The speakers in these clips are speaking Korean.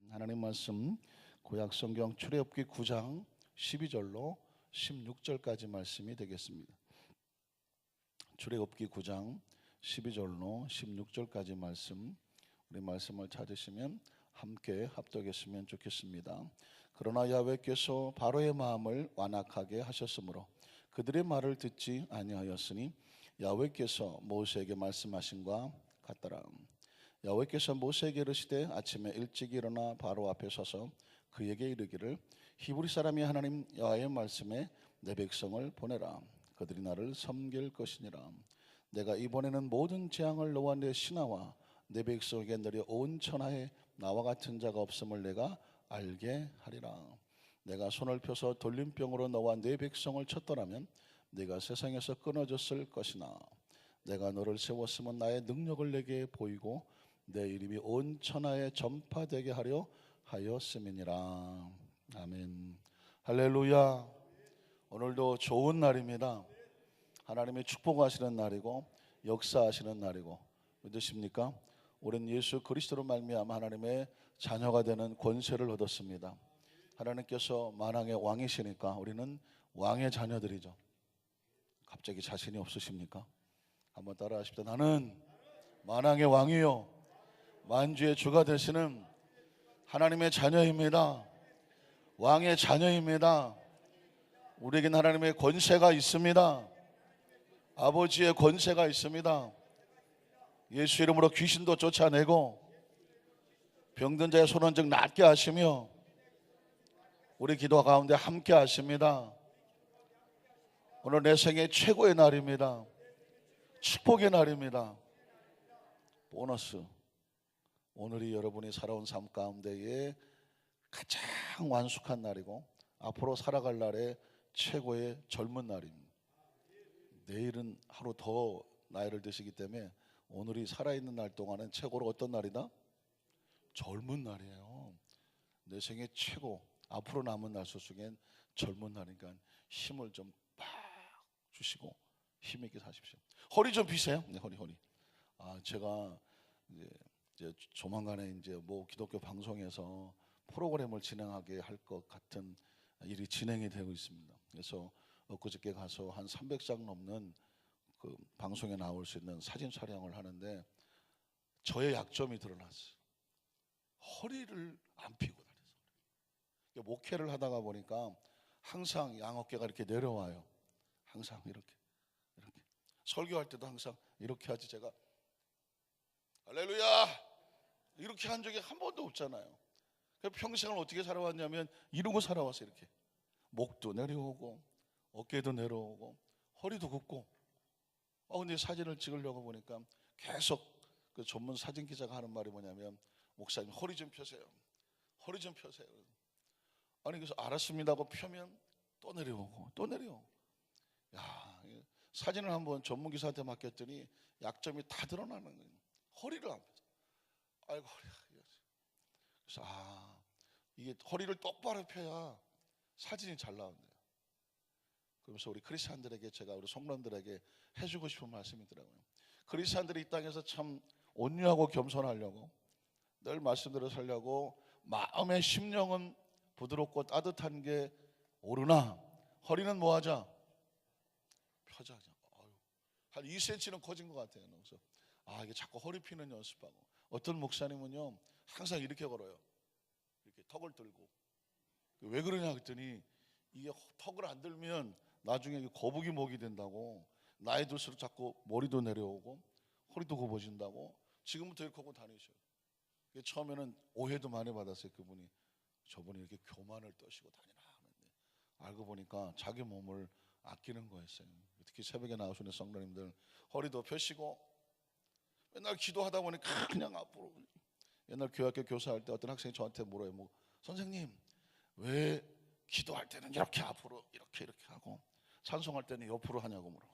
하나님 말씀 구약 성경 출애굽기 9장 12절로 16절까지 말씀이 되겠습니다. 출애굽기 9장 12절로 16절까지 말씀, 우리 말씀을 찾으시면 함께 합독했으면 좋겠습니다. 그러나 야훼께서 바로의 마음을 완악하게 하셨으므로 그들의 말을 듣지 아니하였으니 야훼께서 모세에게 말씀하신과 같더라. 야훼께서 모세에게 이르시되 아침에 일찍 일어나 바로 앞에 서서 그에게 이르기를 히브리 사람이 하나님 여호와의 말씀에 내 백성을 보내라. 그들이 나를 섬길 것이니라. 내가 이번에는 모든 재앙을 너와 내 신하와 내 백성에게 내려 온 천하에 나와 같은 자가 없음을 내가 알게 하리라. 내가 손을 펴서 돌림병으로 너와 내 백성을 쳤더라면 내가 세상에서 끊어졌을 것이나 내가 너를 세웠으면 나의 능력을 내게 보이고 내 이름이 온 천하에 전파되게 하려 하였음이니라. 아멘. 할렐루야. 오늘도 좋은 날입니다. 하나님의 축복하시는 날이고 역사하시는 날이고, 믿으십니까? 우리는 예수 그리스도로 말미암아 하나님의 자녀가 되는 권세를 얻었습니다. 하나님께서 만왕의 왕이시니까 우리는 왕의 자녀들이죠. 갑자기 자신이 없으십니까? 한번 따라 하십시오. 나는 만왕의 왕이요 만주의 주가 되시는 하나님의 자녀입니다. 왕의 자녀입니다. 우리에겐 하나님의 권세가 있습니다. 아버지의 권세가 있습니다. 예수 이름으로 귀신도 쫓아내고 병든 자의 손은 즉 낫게 하시며 우리 기도 가운데 함께 하십니다. 오늘 내 생애 최고의 날입니다. 축복의 날입니다. 보너스. 오늘이 여러분이 살아온 삶 가운데에 가장 완숙한 날이고 앞으로 살아갈 날의 최고의 젊은 날입니다. 내일은 하루 더 나이를 드시기 때문에 오늘이 살아있는 날 동안은 최고로 어떤 날이다? 젊은 날이에요. 내 생애 최고, 앞으로 남은 날 중엔 젊은 날이니까 힘을 좀 팍 주시고 힘있게 사십시오. 허리 좀 펴세요. 네, 허리. 제가 이제 조만간에 이제 뭐 기독교 방송에서 프로그램을 진행하게 할 것 같은 일이 진행이 되고 있습니다. 그래서 엊그저께 가서 한 300장 넘는 그 방송에 나올 수 있는 사진 촬영을 하는데 저의 약점이 드러났어요. 허리를 안 펴고 다녀서. 목회를 하다가 보니까 항상 양어깨가 이렇게 내려와요. 항상 이렇게 설교할 때도 항상 이렇게 하지, 제가 할렐루야 이렇게 한 적이 한 번도 없잖아요. 평생을 어떻게 살아왔냐면 이러고 살아왔어요. 이렇게 목도 내려오고 어깨도 내려오고 허리도 굽고. 근데 사진을 찍으려고 보니까 계속 그 전문 사진 기자가 하는 말이 뭐냐면, 목사님 허리 좀 펴세요. 허리 좀 펴세요. 아니 그래서 알았습니다 하고 펴면 또 내려오고 또 내려오고. 사진을 한번 전문 기사한테 맡겼더니 약점이 다 드러나는 거예요. 허리를 안 펴서. 아이고 허리가. 그래서 이게 허리를 똑바로 펴야 사진이 잘 나온대요. 그러면서 우리 크리스찬들에게 제가 우리 성도님들에게 해주고 싶은 말씀이더라고요. 크리스찬들이 이 땅에서 참 온유하고 겸손하려고 늘 말씀대로 살려고 마음의 심령은 부드럽고 따뜻한 게 옳으나 허리는 뭐하자? 펴자. 한 2cm는 커진 것 같아요. 그래서 이게 자꾸 허리 피는 연습하고, 어떤 목사님은요 항상 이렇게 걸어요. 이렇게 턱을 들고. 왜 그러냐 그랬더니 이게 턱을 안 들면 나중에 거북이 목이 된다고, 나이 들수록 자꾸 머리도 내려오고 허리도 굽어진다고 지금부터 이렇게 하고 다니셔요. 처음에는 오해도 많이 받았어요. 그분이 저분이 이렇게 교만을 떠시고 다니나 하는데, 알고 보니까 자기 몸을 아끼는 거였어요. 특히 새벽에 나오시는 성도님들 허리도 펴시고, 맨날 기도하다 보니까 그냥 앞으로. 옛날 교학교 교사할 때 어떤 학생이 저한테 물어요. 선생님 왜 기도할 때는 이렇게 앞으로 이렇게 하고 찬송할 때는 옆으로 하냐고 물어.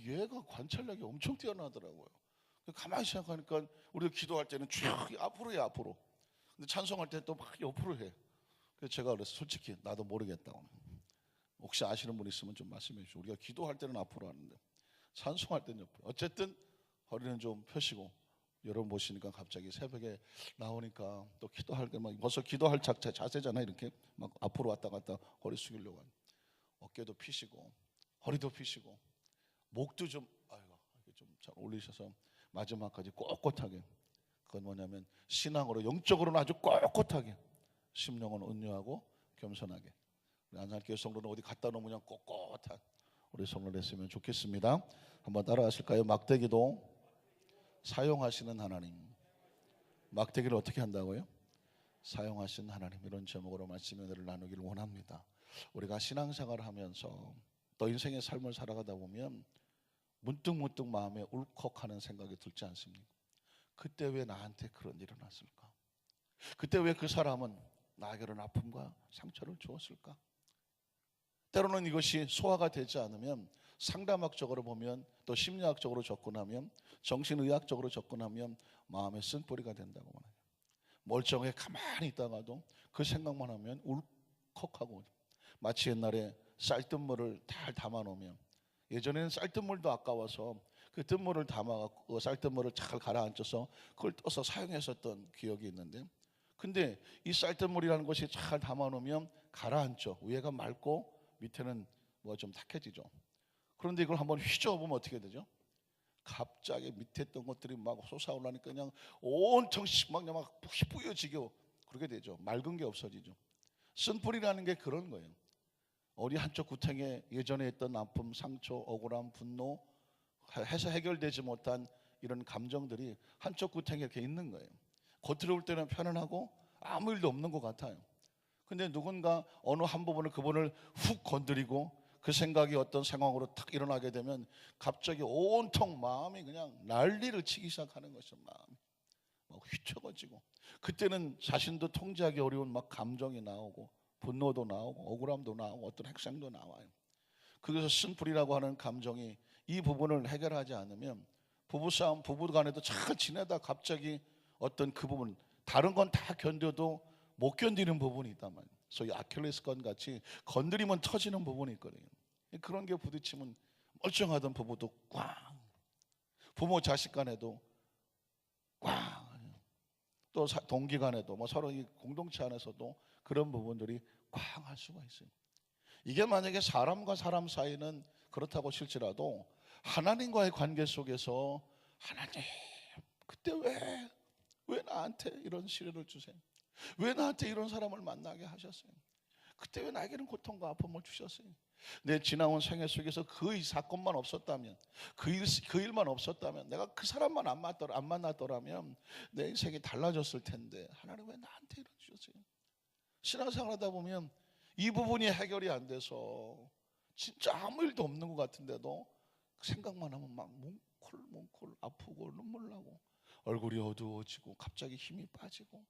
얘가 관찰력이 엄청 뛰어나더라고요. 가만히 생각하니까 우리가 기도할 때는 쭉 앞으로야 앞으로. 근데 찬송할 때는 또 막 옆으로 해. 그래서 제가 그래서 솔직히 나도 모르겠다고. 혹시 아시는 분 있으면 좀 말씀해 주시고. 우리가 기도할 때는 앞으로 하는데 찬송할 때는 옆으로. 어쨌든 허리는 좀 펴시고 여러분 보시니까 갑자기 새벽에 나오니까 또 기도할 때 막 벌써 기도할 자세잖아요. 이렇게 막 앞으로 왔다 갔다 허리 숙이려고 하는. 어깨도 피시고 허리도 피시고 목도 좀 아이고 좀 잘 올리셔서 마지막까지 꼿꼿하게. 그건 뭐냐면 신앙으로 영적으로는 아주 꼿꼿하게, 심령은 온유하고 겸손하게. 우리 안산교회 성도는 어디 갖다 놓으면 그냥 꼿꼿한 우리 성도 됐으면 좋겠습니다. 한번 따라하실까요? 막대기도 사용하시는 하나님. 막대기를 어떻게 한다고요? 사용하신 하나님. 이런 제목으로 말씀의 은혜를 나누기를 원합니다. 우리가 신앙생활을 하면서 또 인생의 삶을 살아가다 보면 문득 마음에 울컥하는 생각이 들지 않습니까? 그때 왜 나한테 그런 일이 일어났을까? 그때 왜 그 사람은 나에게 이런 아픔과 상처를 주었을까? 때로는 이것이 소화가 되지 않으면 상담학적으로 보면, 또 심리학적으로 접근하면, 정신의학적으로 접근하면 마음의 쓴뿌리가 된다고 말해요. 멀쩡하게 가만히 있다가도 그 생각만 하면 울컥하고, 마치 옛날에 쌀뜨물을 잘 담아놓으면, 예전에는 쌀뜨물도 아까워서 그 뜬물을 담아갖고 쌀뜨물을 잘 가라앉혀서 그걸 떠서 사용했었던 기억이 있는데, 근데 이 쌀뜨물이라는 것이 잘 담아놓으면 가라앉죠. 위에가 맑고 밑에는 뭐 좀 탁해지죠. 그런데 이걸 한번 휘저어보면 어떻게 되죠? 갑자기 밑에 있던 것들이 막 솟아올라니까 그냥 온통 막 뿌여지게 그렇게 되죠. 맑은 게 없어지죠. 쓴뿌리라는 게 그런 거예요. 어디 한쪽 구탱에 예전에 있던 아픔, 상처, 억울함, 분노, 해서 해결되지 못한 이런 감정들이 한쪽 구탱에 이렇게 있는 거예요. 겉으로 볼 때는 편안하고 아무 일도 없는 것 같아요. 근데 누군가 어느 한 부분을 그분을 훅 건드리고 그 생각이 어떤 상황으로 탁 일어나게 되면 갑자기 온통 마음이 그냥 난리를 치기 시작하는 것이죠. 마음이 막 휘청어지고, 그때는 자신도 통제하기 어려운 막 감정이 나오고 분노도 나오고 억울함도 나오고 어떤 핵상도 나와요. 그래서 쓴뿌리라고 하는 감정이 이 부분을 해결하지 않으면 부부싸움, 부부간에도 잘 지내다 갑자기 어떤 그 부분, 다른 건 다 견뎌도 못 견디는 부분이 있단 말이에요. 소위 아킬레스건 같이 건드리면 터지는 부분이 있거든요. 그런 게 부딪히면 멀쩡하던 부부도 꽝, 부모 자식 간에도 꽝, 또 동기 간에도 뭐 서로 이 공동체 안에서도 그런 부분들이 꽝 할 수가 있어요. 이게 만약에 사람과 사람 사이는 그렇다고 칠지라도 하나님과의 관계 속에서 하나님, 그때 왜 나한테 이런 시련을 주세요? 왜 나한테 이런 사람을 만나게 하셨어요? 그때 왜 나에게는 고통과 아픔을 주셨어요? 내 지나온 생애 속에서 그 사건만 없었다면, 그 일만 없었다면, 내가 그 사람만 안 만났더라면 내 인생이 달라졌을 텐데 하나님 왜 나한테 이런 주셨어요? 신앙생활하다 보면 이 부분이 해결이 안 돼서 진짜 아무 일도 없는 것 같은데도 생각만 하면 막 뭉클뭉클 아프고 눈물 나고 얼굴이 어두워지고 갑자기 힘이 빠지고,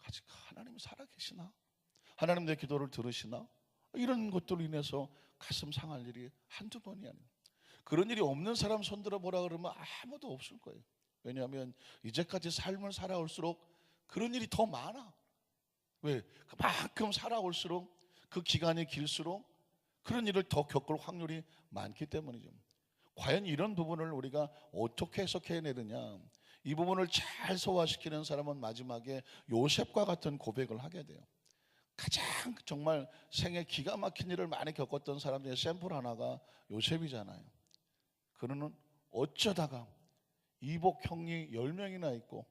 아직 하나님 살아계시나? 하나님 내 기도를 들으시나? 이런 것들로 인해서 가슴 상할 일이 한두 번이 아니에요. 그런 일이 없는 사람 손들어 보라 그러면 아무도 없을 거예요. 왜냐하면 이제까지 삶을 살아올수록 그런 일이 더 많아. 왜? 그만큼 살아올수록, 그 기간이 길수록 그런 일을 더 겪을 확률이 많기 때문이죠. 과연 이런 부분을 우리가 어떻게 해석해내느냐, 이 부분을 잘 소화시키는 사람은 마지막에 요셉과 같은 고백을 하게 돼요. 가장 정말 생애 기가 막힌 일을 많이 겪었던 사람 중에 샘플 하나가 요셉이잖아요. 그는 어쩌다가 이복 형이 10명이나 있고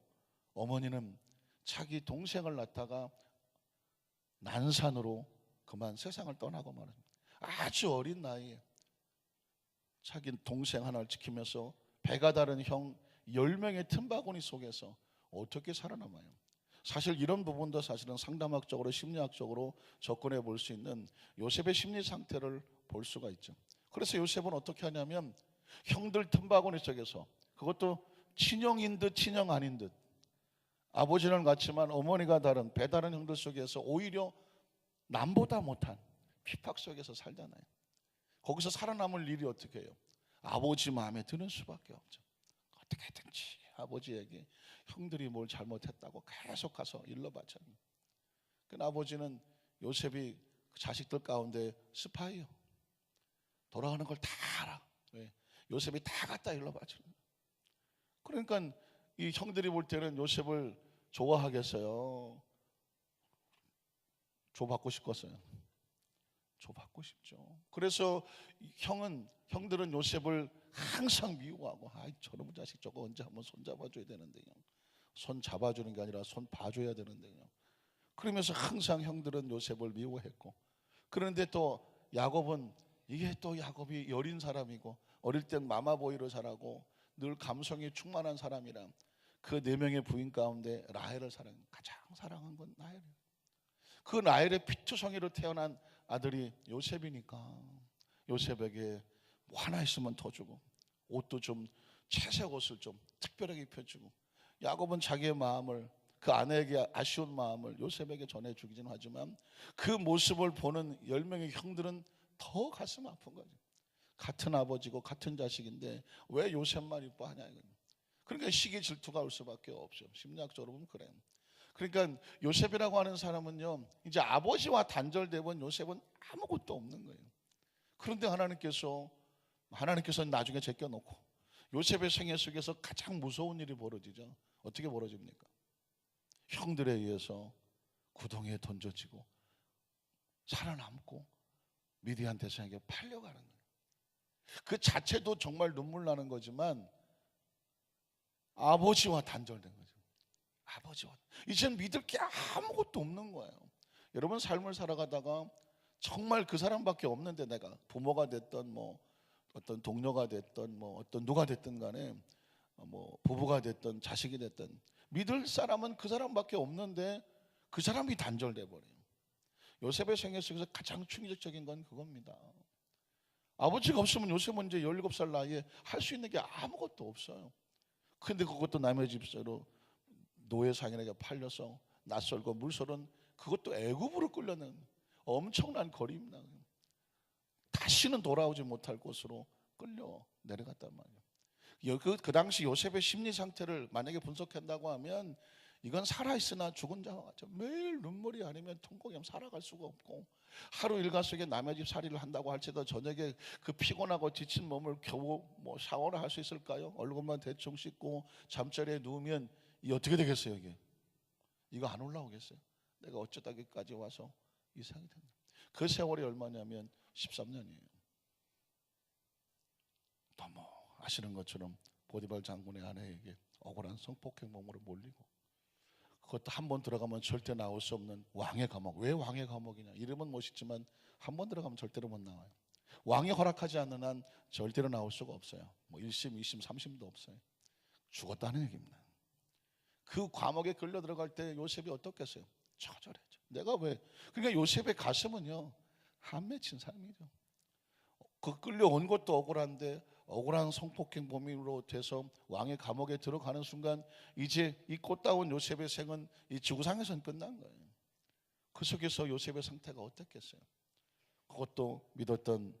어머니는 자기 동생을 낳다가 난산으로 그만 세상을 떠나고 말합니다. 아주 어린 나이에 자기 동생 하나를 지키면서 배가 다른 형 10명의 틈바구니 속에서 어떻게 살아남아요? 사실 이런 부분도 사실은 상담학적으로 심리학적으로 접근해 볼 수 있는 요셉의 심리 상태를 볼 수가 있죠. 그래서 요셉은 어떻게 하냐면 형들 틈바구니 속에서, 그것도 친형인 듯 친형 아닌 듯, 아버지는 같지만 어머니가 다른 배 다른 형들 속에서 오히려 남보다 못한 핍박 속에서 살잖아요. 거기서 살아남을 일이 어떻게 해요? 아버지 마음에 드는 수밖에 없죠. 어떻게든지 아버지에게 형들이 뭘 잘못했다고 계속 가서 일러바쳐요. 그 아버지는 요셉이 그 자식들 가운데 스파이요. 돌아가는 걸 다 알아. 왜? 요셉이 다 갖다 일러바쳐요. 그러니까 이 형들이 볼 때는 요셉을 좋아하겠어요? 조받고 싶겠어요? 조받고 싶죠. 그래서 형들은 요셉을 항상 미워하고, 저놈 자식 저거 언제 한번 손 잡아줘야 되는데요. 손 잡아주는 게 아니라 손 봐줘야 되는데요. 그러면서 항상 형들은 요셉을 미워했고, 그런데 또 야곱은, 이게 또 야곱이 여린 사람이고 어릴 땐 마마보이로 자라고 늘 감성이 충만한 사람이라 그 네 명의 부인 가운데 라헬을 가장 사랑한 건 라헬이에요. 그 라헬의 피투성이로 태어난 아들이 요셉이니까 요셉에게 뭐 하나 있으면 더 주고, 옷도 좀 채색 옷을 좀 특별하게 입혀주고, 야곱은 자기의 마음을, 그 아내에게 아쉬운 마음을 요셉에게 전해주기는 하지만 그 모습을 보는 10명의 형들은 더 가슴 아픈 거죠. 같은 아버지고 같은 자식인데 왜 요셉만 이뻐하냐 이거예요. 그러니까 시기 질투가 올 수밖에 없죠. 심리학적으로 보면 그래요. 그러니까 요셉이라고 하는 사람은요, 이제 아버지와 단절되면 요셉은 아무것도 없는 거예요. 그런데 하나님께서는 나중에 제껴놓고 요셉의 생애 속에서 가장 무서운 일이 벌어지죠. 어떻게 벌어집니까? 형들에 의해서 구덩이에 던져지고 살아남고 미디안 대상에게 팔려가는 거예요. 그 자체도 정말 눈물 나는 거지만 아버지와 단절된 거죠. 아버지와 이제는 믿을 게 아무것도 없는 거예요. 여러분, 삶을 살아가다가 정말 그 사람밖에 없는데, 내가 부모가 됐던 뭐 어떤 동료가 됐던 뭐 어떤 누가 됐든 간에, 뭐 부부가 됐던 자식이 됐든 믿을 사람은 그 사람밖에 없는데 그 사람이 단절돼 버려요. 요셉의 생애 속에서 가장 충격적인 건 그겁니다. 아버지가 없으면 요셉은 이제 17살 나이에 할 수 있는 게 아무것도 없어요. 근데 그것도 남의 집사로 노예 상인에게 팔려서 낯설고 물설은, 그것도 애굽으로 끌려는 엄청난 거리입니다. 다시는 돌아오지 못할 곳으로 끌려 내려갔단 말이에요. 그 당시 요셉의 심리 상태를 만약에 분석한다고 하면 이건 살아있으나 죽은 자와 같죠. 매일 눈물이 아니면 통곡이 살아갈 수가 없고, 하루 일과 속에 남의 집 살이를 한다고 할지라도 저녁에 그 피곤하고 지친 몸을 겨우 뭐 샤워를 할 수 있을까요? 얼굴만 대충 씻고 잠자리에 누우면 이 어떻게 되겠어요? 이거 안 올라오겠어요? 내가 어쩌다 여기까지 와서 이 상이 됐나? 그 세월이 얼마냐면 13년이에요. 또 뭐 아시는 것처럼 보디발 장군의 아내에게 억울한 성폭행범으로 몰리고, 그것도 한 번 들어가면 절대 나올 수 없는 왕의 감옥. 왜 왕의 감옥이냐? 이름은 멋있지만 한 번 들어가면 절대로 못 나와요. 왕이 허락하지 않는 한 절대로 나올 수가 없어요. 뭐 1심, 2심, 3심도 없어요. 죽었다는 얘기입니다. 그 감옥에 끌려 들어갈 때 요셉이 어떻겠어요? 처절했죠. 내가 왜? 그러니까 요셉의 가슴은요, 한 맺힌 삶이죠. 그 끌려온 것도 억울한데 억울한 성폭행범으로 돼서 왕의 감옥에 들어가는 순간 이제 이 꽃다운 요셉의 생은 이 지구상에서는 끝난 거예요. 그 속에서 요셉의 상태가 어땠겠어요? 그것도 믿었던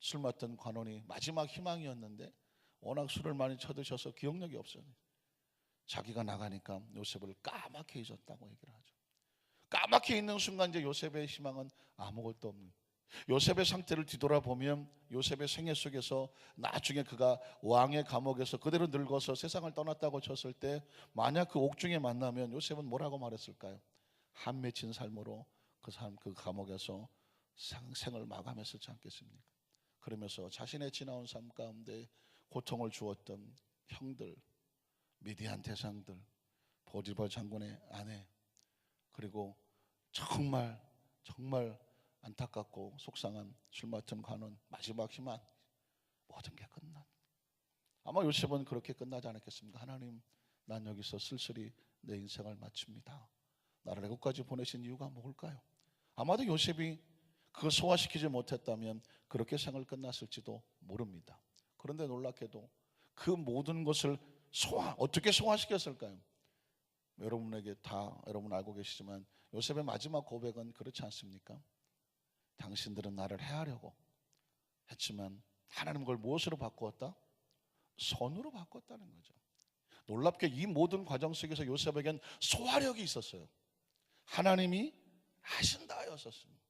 술 맡던 관원이 마지막 희망이었는데 워낙 술을 많이 쳐드셔서 기억력이 없어요. 자기가 나가니까 요셉을 까맣게 잊었다고 얘기를 하죠. 까맣게 있는 순간 이제 요셉의 희망은 아무것도 없는, 요셉의 상태를 뒤돌아보면 요셉의 생애 속에서 나중에 그가 왕의 감옥에서 그대로 늙어서 세상을 떠났다고 쳤을 때 만약 그 옥중에 만나면 요셉은 뭐라고 말했을까요? 한 맺힌 삶으로 그 감옥에서 생을 마감했었지 않겠습니까? 그러면서 자신의 지나온 삶 가운데 고통을 주었던 형들, 미디안 대상들, 보디발 장군의 아내, 그리고 정말 안타깝고 속상한 술 맡은 관원, 마지막 희망, 모든 게 끝난. 아마 요셉은 그렇게 끝나지 않았겠습니까? 하나님, 난 여기서 쓸쓸히 내 인생을 마칩니다. 나를 애국까지 보내신 이유가 뭘까요? 아마도 요셉이 그걸 소화시키지 못했다면 그렇게 생을 끝났을지도 모릅니다. 그런데 놀랍게도 그 모든 것을 어떻게 소화시켰을까요? 여러분 알고 계시지만 요셉의 마지막 고백은 그렇지 않습니까? 당신들은 나를 해하려고 했지만 하나님 그걸 무엇으로 바꾸었다? 선으로 바꿨다는 거죠. 놀랍게 이 모든 과정 속에서 요셉에겐 소화력이 있었어요. 하나님이 하신다였었습니다.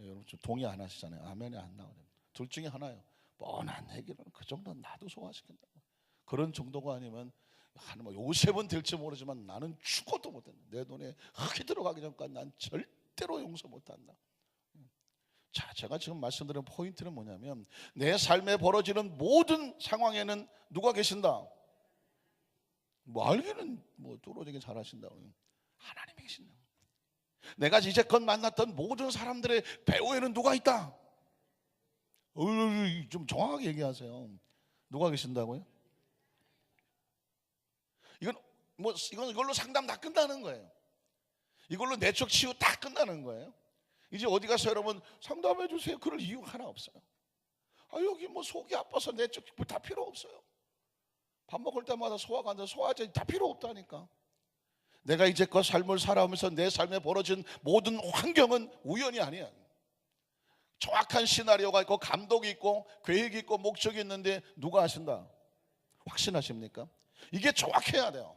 여러분 좀 동의 안 하시잖아요. 아멘이 안 나오네요. 둘 중에 하나예요. 뻔한 얘기를 그 정도는 나도 소화시킨다. 그런 정도가 아니면 뭐 요셉은 될지 모르지만 나는 죽어도 못한다. 내 돈에 흙이 들어가기 전까지 난 절대로 용서 못한다. 자, 제가 지금 말씀드린 포인트는 뭐냐면 내 삶에 벌어지는 모든 상황에는 누가 계신다? 뭐 알기는 뭐 뚫어지게 잘하신다고, 하나님이 계신다. 내가 이제껏 만났던 모든 사람들의 배후에는 누가 있다? 좀 정확하게 얘기하세요. 누가 계신다고요? 이건 이걸로 상담 다 끝나는 거예요. 이걸로 내적 치유 다 끝나는 거예요. 이제 어디 가서 여러분 상담해 주세요 그럴 이유 하나 없어요. 여기 뭐 속이 아파서 내적 치유 다 필요 없어요. 밥 먹을 때마다 소화가 안 돼서 소화제 다 필요 없다니까. 내가 이제껏 삶을 살아오면서 내 삶에 벌어진 모든 환경은 우연이 아니야. 정확한 시나리오가 있고 감독이 있고 계획이 있고 목적이 있는데 누가 하신다? 확신하십니까? 이게 정확해야 돼요.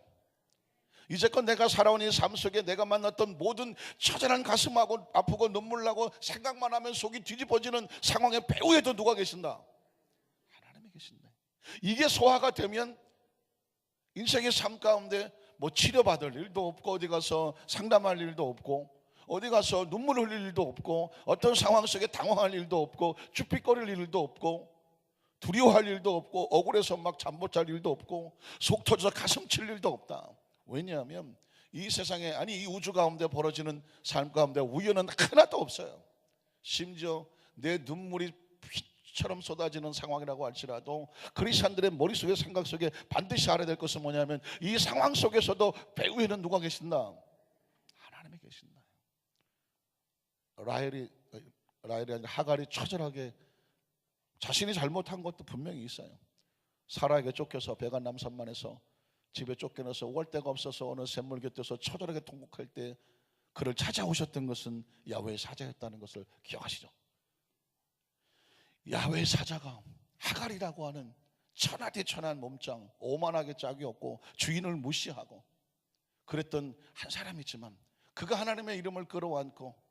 이제껏 내가 살아온 이 삶 속에 내가 만났던 모든 처절한 가슴하고 아프고 눈물 나고 생각만 하면 속이 뒤집어지는 상황의 배후에도 누가 계신다? 하나님이 계신다. 이게 소화가 되면 인생의 삶 가운데 뭐 치료받을 일도 없고 어디 가서 상담할 일도 없고 어디 가서 눈물 흘릴 일도 없고 어떤 상황 속에 당황할 일도 없고 쭈삣거릴 일도 없고 두려워할 일도 없고 억울해서 막 잠 못 잘 일도 없고 속 터져서 가슴 칠 일도 없다. 왜냐하면 이 세상에, 아니 이 우주 가운데 벌어지는 삶 가운데 우연은 하나도 없어요. 심지어 내 눈물이 피처럼 쏟아지는 상황이라고 할지라도 크리스찬들의 머릿속에 생각 속에 반드시 알아야 될 것은 뭐냐면 이 상황 속에서도 배후에는 누가 계신다? 하나님이 계신다. 라헬이 아니라 하갈이 처절하게 자신이 잘못한 것도 분명히 있어요. 사라에게 쫓겨서 베간 남산만에서 집에 쫓겨나서 올 데가 없어서 어느 샘물 곁에서 처절하게 통곡할 때 그를 찾아오셨던 것은 야훼의 사자였다는 것을 기억하시죠? 야훼의 사자가 하갈이라고 하는 천하대천한 몸짱, 오만하게 짝이 없고 주인을 무시하고 그랬던 한 사람이지만 그가 하나님의 이름을 끌어안고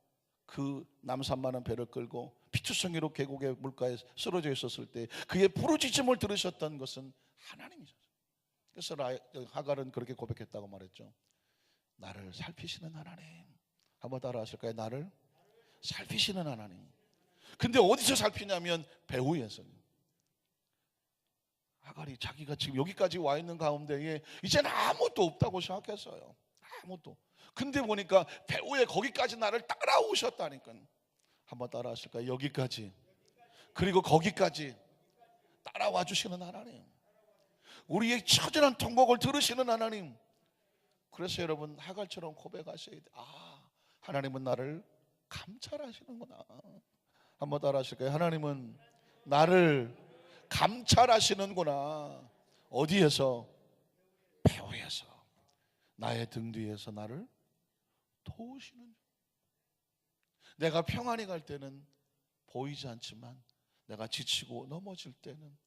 그 남산만한 배를 끌고 피투성이로 계곡의 물가에 쓰러져 있었을 때 그의 부르짖음을 들으셨던 것은 하나님이셨어요. 그래서 하갈은 그렇게 고백했다고 말했죠. 나를 살피시는 하나님. 한번 따라 하실까요? 나를 살피시는 하나님. 근데 어디서 살피냐면 배후에서. 하갈이 자기가 지금 여기까지 와 있는 가운데에 이제는 아무것도 없다고 생각했어요. 아무것도. 근데 보니까 배후에 거기까지 나를 따라오셨다니까. 한번 따라 하실까요? 여기까지. 그리고 거기까지 따라와 주시는 하나님. 우리의 처절한 통곡을 들으시는 하나님. 그래서 여러분 하갈처럼 고백하셔야 돼. 하나님은 나를 감찰하시는구나. 한번 따라 하실까요? 하나님은 나를 감찰하시는구나. 어디에서? 배후에서. 나의 등 뒤에서 나를 도우시는. 내가 평안히 갈 때는 보이지 않지만 내가 지치고 넘어질 때는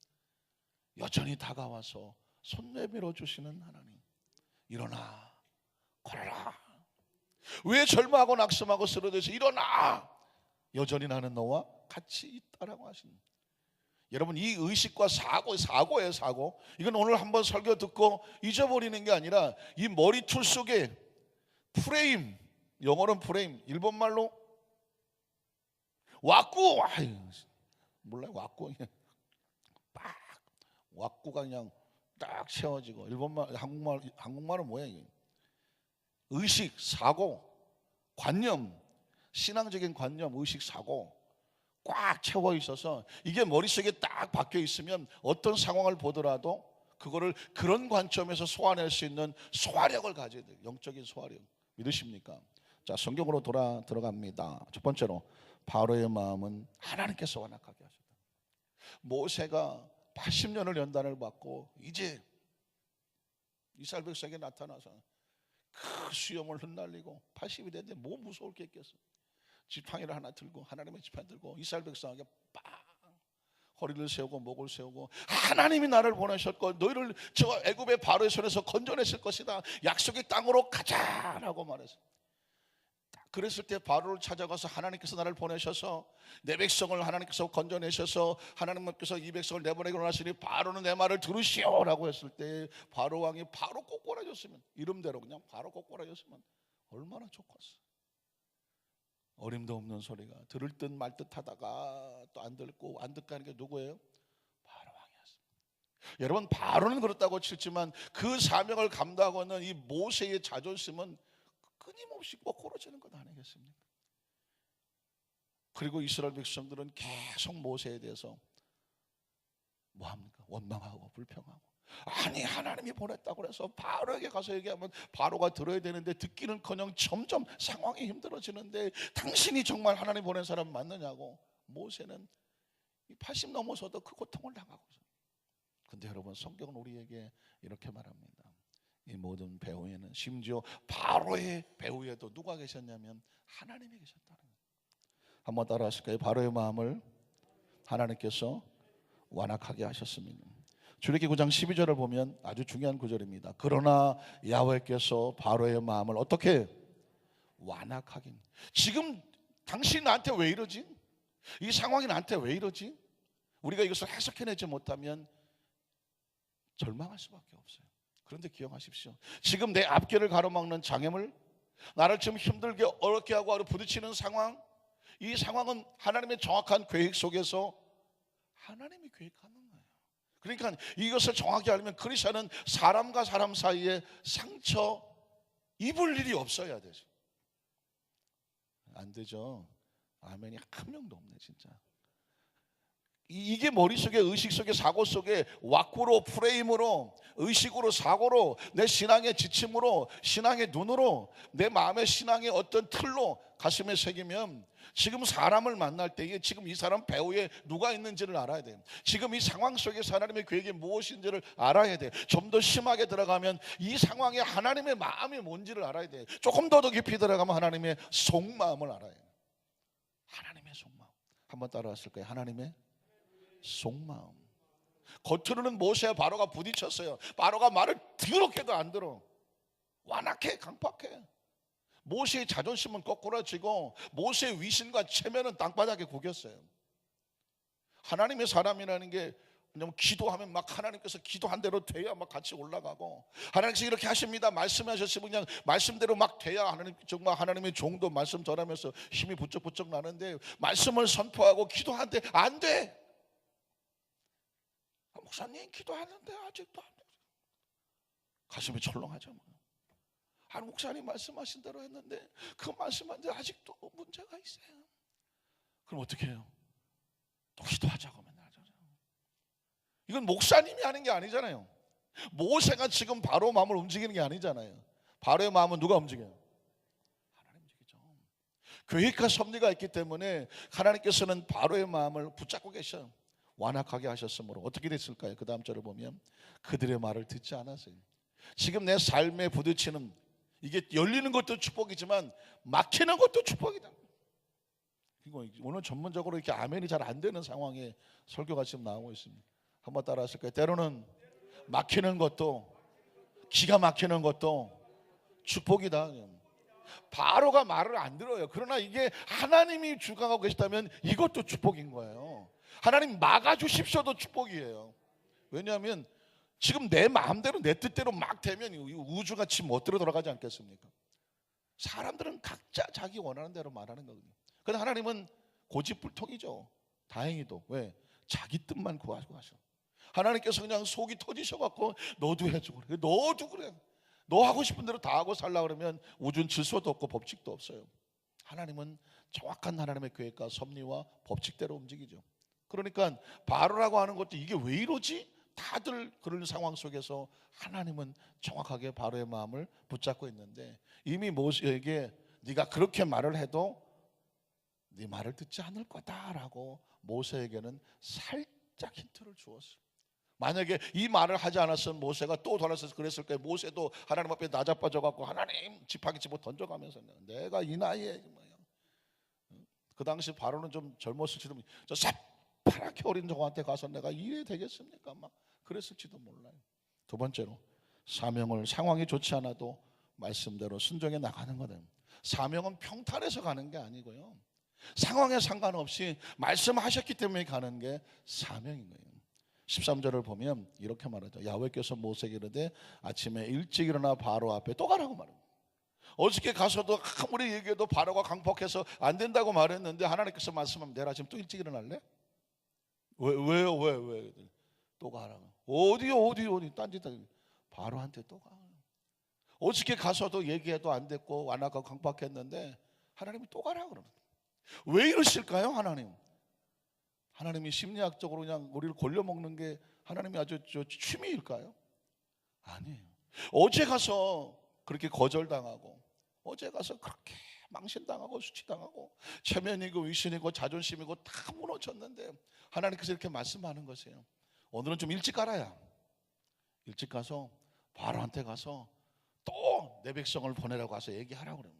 여전히 다가와서 손 내밀어 주시는 하나님. 일어나 걸어라. 왜 절망하고 낙심하고 쓰러져서 일어나. 여전히 나는 너와 같이 있다라고 하십니다. 여러분 이 의식과 사고예요. 사고. 이건 오늘 한번 설교 듣고 잊어버리는 게 아니라 이 머리툴 속에 프레임, 영어로는 프레임, 일본말로 왁구. 몰라요. 왁구. 왁구가 그냥 딱 채워지고. 일본말, 한국말은 뭐야 이게? 의식, 사고, 관념, 신앙적인 관념, 의식, 사고 꽉 채워 있어서 이게 머릿속에 딱 박혀 있으면 어떤 상황을 보더라도 그거를 그런 관점에서 소화낼 수 있는 소화력을 가져야 돼요. 영적인 소화력. 믿으십니까? 자, 성경으로 들어갑니다. 첫 번째로 바로의 마음은 하나님께서 완악하게 하셨다. 모세가 80년을 연단을 받고 이제 이스라엘 백성에게 나타나서 그 수염을 흩날리고 80이 됐는데 뭐 무서울 게 있겠어. 지팡이를 하나 들고 하나님의 지팡이 들고 이스라엘 백성에게 빵 허리를 세우고 목을 세우고 하나님이 나를 보내셨고 너희를 저 애굽의 바로의 손에서 건져냈을 것이다. 약속의 땅으로 가자라고 말했어. 그랬을 때 바로를 찾아가서 하나님께서 나를 보내셔서 내 백성을 하나님께서 건져내셔서 하나님께서 이 백성을 내보내기로 하시니 바로는 내 말을 들으시오라고 했을 때 바로 왕이 바로 꼬꾸라졌으면, 이름대로 그냥 바로 꼬꾸라졌으면 얼마나 좋겠어. 어림도 없는 소리가 들을 듯 말 듯 하다가 또 안 듣고 안 듣고 하는 게 누구예요? 바로 왕이었습니다. 여러분, 바로는 그렇다고 치지만 그 사명을 감당하고 있는 이 모세의 자존심은 끊임없이 꼬꾸라지는 것 아니겠습니까? 그리고 이스라엘 백성들은 계속 모세에 대해서 뭐합니까? 원망하고 불평하고, 아니 하나님이 보냈다고 해서 바로에게 가서 얘기하면 바로가 들어야 되는데 듣기는커녕 점점 상황이 힘들어지는데 당신이 정말 하나님 보낸 사람 맞느냐고 모세는 80 넘어서도 그 고통을 당하고 있어요. 근데 여러분, 성경은 우리에게 이렇게 말합니다. 이 모든 배후에는, 심지어 바로의 배후에도 누가 계셨냐면 하나님이 계셨다는 거예요. 한번 따라 하실까요? 바로의 마음을 하나님께서 완악하게 하셨습니다. 출애굽기 9장 12절을 보면 아주 중요한 구절입니다. 그러나 야훼께서 바로의 마음을 어떻게 완악하게. 지금 당신이 나한테 왜 이러지? 이 상황이 나한테 왜 이러지? 우리가 이것을 해석해내지 못하면 절망할 수밖에 없어요. 그런데 기억하십시오. 지금 내 앞길을 가로막는 장애물, 나를 지금 힘들게 어렵게 하고 부딪히는 상황, 이 상황은 하나님의 정확한 계획 속에서 하나님이 계획하는 거예요. 그러니까 이것을 정확히 알면 크리스천은 사람과 사람 사이에 상처 입을 일이 없어야 되죠. 안 되죠. 아멘이 한 명도 없네 진짜. 이게 머릿속에, 의식 속에, 사고 속에 와꾸로, 프레임으로, 의식으로, 사고로, 내 신앙의 지침으로, 신앙의 눈으로, 내 마음의 신앙의 어떤 틀로 가슴에 새기면 지금 사람을 만날 때에 지금 이 사람 배후에 누가 있는지를 알아야 돼요. 지금 이 상황 속에서 하나님의 계획이 무엇인지를 알아야 돼요. 좀 더 심하게 들어가면 이 상황에 하나님의 마음이 뭔지를 알아야 돼요. 조금 더 깊이 들어가면 하나님의 속마음을 알아야 돼요. 하나님의 속마음. 한번 따라하실까요? 하나님의 속마음. 겉으로는 모세와 바로가 부딪혔어요. 바로가 말을 더럽게도 안 들어. 완악해, 강팍해. 모세의 자존심은 거꾸라지고 모세의 위신과 체면은 땅바닥에 구겼어요. 하나님의 사람이라는 게 그냥 기도하면 막 하나님께서 기도한 대로 돼야 막 같이 올라가고, 하나님께서 이렇게 하십니다 말씀하셨으면 그냥 말씀대로 막 돼야 하나님, 정말 하나님의 종도 말씀 전하면서 힘이 부쩍부쩍 나는데 말씀을 선포하고 기도하는데 안 돼. 목사님 기도하는데 아직도 안 돼. 가슴이 철렁하죠. 아니 목사님 말씀하신 대로 했는데 그 말씀하는데 아직도 문제가 있어요. 그럼 어떻게 해요? 또 기도하자고 맨날 하죠. 이건 목사님이 하는 게 아니잖아요. 모세가 지금 바로 마음을 움직이는 게 아니잖아요. 바로의 마음은 누가 움직여요? 하나님 움직이죠. 계획과 섭리가 있기 때문에 하나님께서는 바로의 마음을 붙잡고 계셔요. 완악하게 하셨으므로 어떻게 됐을까요? 그 다음 절을 보면 그들의 말을 듣지 않았어요. 지금 내 삶에 부딪히는, 이게 열리는 것도 축복이지만 막히는 것도 축복이다. 오늘 전문적으로 이렇게 아멘이 잘 안 되는 상황에 설교가 지금 나오고 있습니다. 한번 따라 하실까요? 때로는 막히는 것도, 기가 막히는 것도 축복이다. 바로가 말을 안 들어요. 그러나 이게 하나님이 주관하고 계시다면 이것도 축복인 거예요. 하나님 막아주십시오도 축복이에요. 왜냐하면 지금 내 마음대로 내 뜻대로 막 되면 우주가 지 멋대로 돌아가지 않겠습니까? 사람들은 각자 자기 원하는 대로 말하는 거거든요. 그런데 하나님은 고집불통이죠. 다행히도. 왜? 자기 뜻만 구하고 하셔. 하나님께서 그냥 속이 터지셔갖고 너도 해주고 그래, 너도 그래, 너 하고 싶은 대로 다 하고 살려고 그러면 우주는 질서도 없고 법칙도 없어요. 하나님은 정확한 하나님의 계획과 섭리와 법칙대로 움직이죠. 그러니까 바로라고 하는 것도 이게 왜 이러지? 다들 그런 상황 속에서 하나님은 정확하게 바로의 마음을 붙잡고 있는데, 이미 모세에게 네가 그렇게 말을 해도 네 말을 듣지 않을 거다라고 모세에게는 살짝 힌트를 주었어요. 만약에 이 말을 하지 않았으면 모세가 또 돌아서서 그랬을 거예요. 모세도 하나님 앞에 나자빠져 갖고 하나님 지팡이 집어 던져가면서 내가 이 나이에 뭐야. 그 당시 바로는 좀 젊었을지도, 저 새파랗게 어린 저한테 가서 내가 이래 되겠습니까? 막 그랬을지도 몰라요. 두 번째로, 사명을, 상황이 좋지 않아도 말씀대로 순종해 나가는 거다. 사명은 평탄해서 가는 게 아니고요, 상황에 상관없이 말씀하셨기 때문에 가는 게 사명인 거예요. 13절을 보면 이렇게 말하죠. 야훼께서 모세에게 이르되 아침에 일찍 일어나 바로 앞에 또 가라고 말합니다. 어저께 가서도 아무리 얘기해도 바로가 강폭해서 안 된다고 말했는데 하나님께서 말씀하면 내일 아침 또 일찍 일어날래? 왜? 또 가라고. 어디 딴짓 바로한테 또 가. 어저께 가서도 얘기해도 안 됐고 완악하고 강박했는데 하나님이 또 가라고 그러는 거예요. 왜 이러실까요? 하나님이 심리학적으로 그냥 우리를 골려먹는 게 하나님이 아주 취미일까요? 아니에요. 어제 가서 그렇게 거절당하고, 어제 가서 그렇게 망신당하고 수치당하고 체면이고 위신이고 자존심이고 다 무너졌는데 하나님께서 이렇게 말씀하는 것이에요. 오늘은 좀 일찍 가라야. 일찍 가서 바로한테 가서 또 내 백성을 보내라고 가서 얘기하라고 그래요.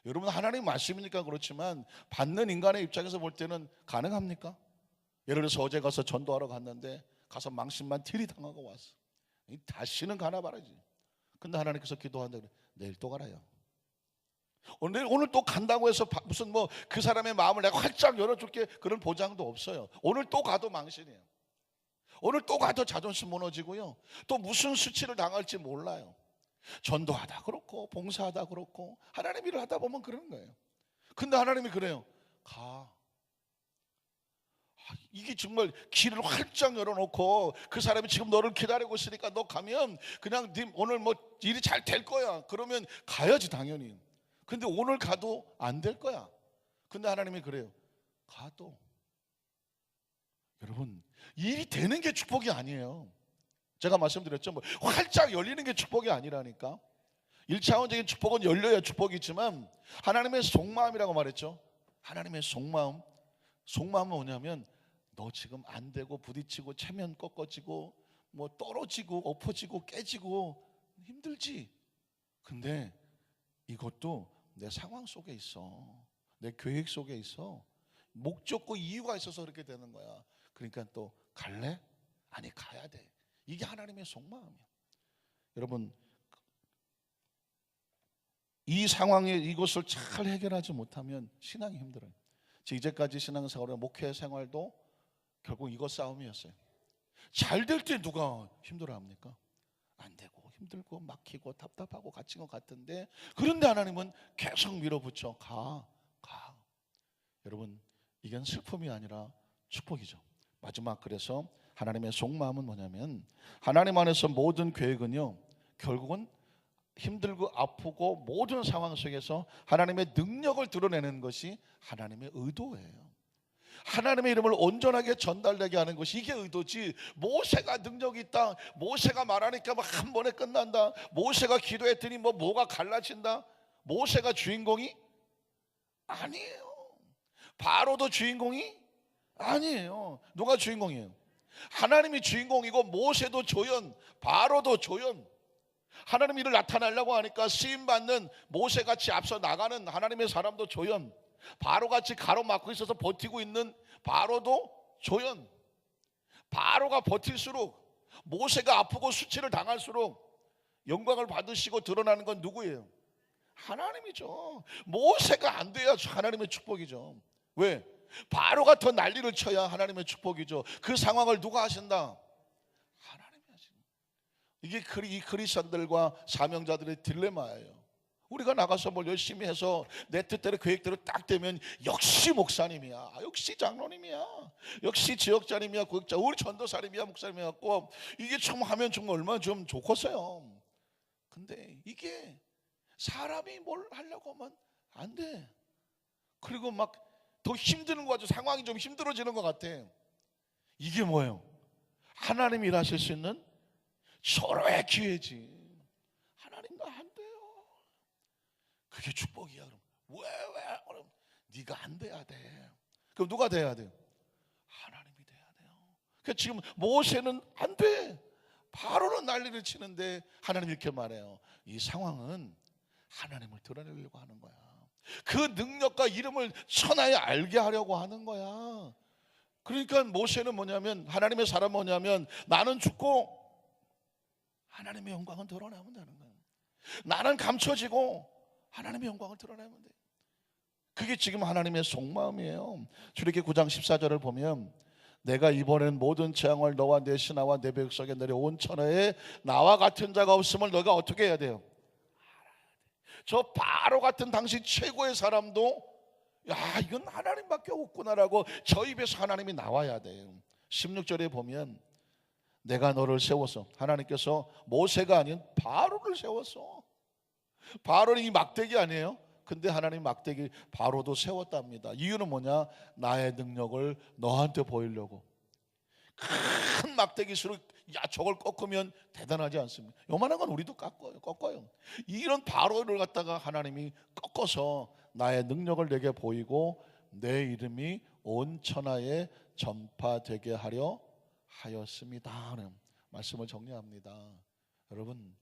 여러분, 하나님 말씀이니까 그렇지만 받는 인간의 입장에서 볼 때는 가능합니까? 예를 들어서 어제 가서 전도하러 갔는데 가서 망신만 들이당하고 왔어. 다시는 가나 말이지. 근데 하나님께서 기도한다 그래. 내일 또 가라요. 오늘 또 간다고 해서 무슨 뭐 그 사람의 마음을 내가 활짝 열어줄게 그런 보장도 없어요. 오늘 또 가도 망신이에요. 오늘 또 가도 자존심 무너지고요, 또 무슨 수치를 당할지 몰라요. 전도하다 그렇고 봉사하다 그렇고 하나님 일을 하다 보면 그런 거예요. 근데 하나님이 그래요. 가. 이게 정말 길을 활짝 열어놓고 그 사람이 지금 너를 기다리고 있으니까 너 가면 그냥 오늘 뭐 일이 잘 될 거야. 그러면 가야지 당연히. 근데 오늘 가도 안 될 거야. 근데 하나님이 그래요. 가도. 여러분, 일이 되는 게 축복이 아니에요. 제가 말씀드렸죠. 뭐 활짝 열리는 게 축복이 아니라니까. 1차원적인 축복은 열려야 축복이지만 하나님의 속마음이라고 말했죠. 하나님의 속마음. 속마음은 뭐냐면 너 지금 안 되고 부딪히고 체면 꺾어지고 뭐 떨어지고 엎어지고 깨지고 힘들지. 근데 이것도 내 상황 속에 있어. 내 계획 속에 있어. 목적과 이유가 있어서 그렇게 되는 거야. 그러니까 또 갈래? 아니, 가야 돼. 이게 하나님의 속마음이야. 여러분, 이 상황에 이것을 잘 해결하지 못하면 신앙이 힘들어요. 이제까지 신앙생활과 목회 생활도 결국 이것 싸움이었어요. 잘 될 때 누가 힘들어합니까? 안 되고 힘들고 막히고 답답하고 갇힌 것 같은데, 그런데 하나님은 계속 밀어붙여 가. 여러분, 이건 슬픔이 아니라 축복이죠. 마지막, 그래서 하나님의 속마음은 뭐냐면 하나님 안에서 모든 계획은요, 결국은 힘들고 아프고 모든 상황 속에서 하나님의 능력을 드러내는 것이 하나님의 의도예요. 하나님의 이름을 온전하게 전달되게 하는 것이 이게 의도지, 모세가 능력이 있다, 모세가 말하니까 뭐 한 번에 끝난다, 모세가 기도했더니 뭐가 갈라진다, 모세가 주인공이 아니에요. 바로도 주인공이 아니에요. 누가 주인공이에요? 하나님이 주인공이고 모세도 조연, 바로도 조연. 하나님 일을 나타내려고 하니까 쓰임받는 모세같이 앞서 나가는 하나님의 사람도 조연, 바로같이 가로막고 있어서 버티고 있는 바로도 조연. 바로가 버틸수록, 모세가 아프고 수치를 당할수록 영광을 받으시고 드러나는 건 누구예요? 하나님이죠. 모세가 안 돼야 하나님의 축복이죠. 왜? 바로가 더 난리를 쳐야 하나님의 축복이죠. 그 상황을 누가 하신다? 하나님이 하신다. 이게 이 크리스천들과 사명자들의 딜레마예요. 우리가 나가서 뭘 열심히 해서 내 뜻대로 계획대로 딱 되면 역시 목사님이야, 역시 장로님이야, 역시 지역자님이야, 고역자, 우리 전도사님이야, 목사님이야 갖고 이게 참 하면 정말 얼마나 좀 좋겠어요. 근데 이게 사람이 뭘 하려고 하면 안 돼. 그리고 막 더 힘드는 것 같아. 상황이 좀 힘들어지는 것 같아. 이게 뭐예요? 하나님이 일하실 수 있는 서로의 기회지. 하나님과 안 돼요. 그게 축복이야. 그럼 왜? 그럼 네가 안 돼야 돼. 그럼 누가 돼야 돼요? 하나님이 돼야 돼요. 그러니까 지금 모세는 안 돼. 바로는 난리를 치는데 하나님 이렇게 말해요. 이 상황은 하나님을 드러내려고 하는 거야. 그 능력과 이름을 천하에 알게 하려고 하는 거야. 그러니까 모세는 뭐냐면, 하나님의 사람 뭐냐면 나는 죽고 하나님의 영광은 드러나면 되는 거예요. 나는 감춰지고 하나님의 영광을 드러내면 돼요. 그게 지금 하나님의 속마음이에요. 출애굽기 9장 14절을 보면 내가 이번엔 모든 재앙을 너와 내 신하와 내 백성에 내려 온 천하에 나와 같은 자가 없음을 너가 어떻게 해야 돼요? 저 바로 같은 당시 최고의 사람도 야, 이건 하나님밖에 없구나라고 저 입에서 하나님이 나와야 돼요. 16절에 보면 내가 너를 세워서, 하나님께서 모세가 아닌 바로를 세웠어. 바로는 이 막대기 아니에요? 근데 하나님 막대기 바로도 세웠답니다. 이유는 뭐냐? 나의 능력을 너한테 보이려고. 큰 막대기수로 야 저걸 꺾으면 대단하지 않습니까? 요만한 건 우리도 꺾어요. 이런 바로를 갖다가 하나님이 꺾어서 나의 능력을 내게 보이고 내 이름이 온 천하에 전파되게 하려 하였습니다 하는 말씀을 정리합니다. 여러분,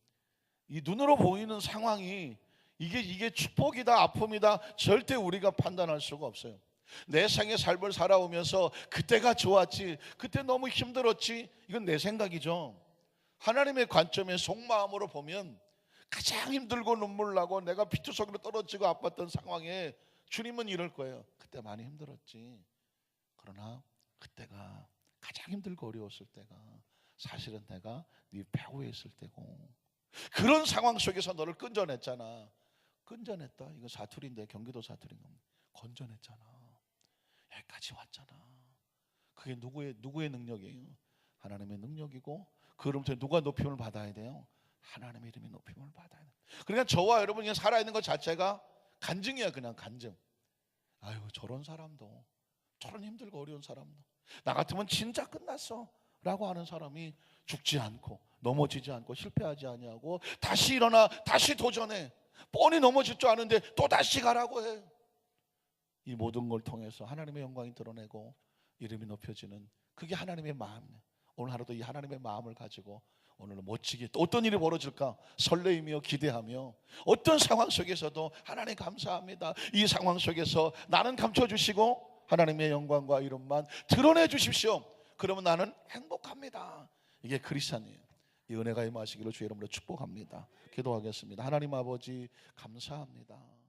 이 눈으로 보이는 상황이 이게 축복이다 아픔이다 절대 우리가 판단할 수가 없어요. 내 생의 삶을 살아오면서 그때가 좋았지, 그때 너무 힘들었지, 이건 내 생각이죠. 하나님의 관점에 속마음으로 보면 가장 힘들고 눈물 나고 내가 피투성이로 떨어지고 아팠던 상황에 주님은 이럴 거예요. 그때 많이 힘들었지. 그러나 그때가 가장 힘들고 어려웠을 때가 사실은 내가 네 배후에 있을 때고, 그런 상황 속에서 너를 끈져냈잖아. 끈져냈다. 이거 사투리인데 경기도 사투리인 겁니다. 건져냈잖아. 여기까지 왔잖아. 그게 누구의 능력이에요? 하나님의 능력이고, 그러면서 누가 높임을 받아야 돼요? 하나님의 이름이 높임을 받아야 돼요. 그러니까 저와 여러분이 살아있는 것 자체가 간증이야. 그냥 간증. 아유, 저런 사람도, 저런 힘들고 어려운 사람도 나 같으면 진짜 끝났어 라고 하는 사람이 죽지 않고 넘어지지 않고 실패하지 아니하고 다시 일어나 다시 도전해. 뻔히 넘어질 줄 아는데 또 다시 가라고 해. 이 모든 걸 통해서 하나님의 영광이 드러내고 이름이 높여지는, 그게 하나님의 마음이에요. 오늘 하루도 이 하나님의 마음을 가지고 오늘은 멋지게 또 어떤 일이 벌어질까 설레이며 기대하며, 어떤 상황 속에서도 하나님 감사합니다, 이 상황 속에서 나는 감춰주시고 하나님의 영광과 이름만 드러내 주십시오. 그러면 나는 행복합니다. 이게 크리스찬이에요. 이 은혜가 임하시기를 주의 이름으로 축복합니다. 기도하겠습니다. 하나님 아버지 감사합니다.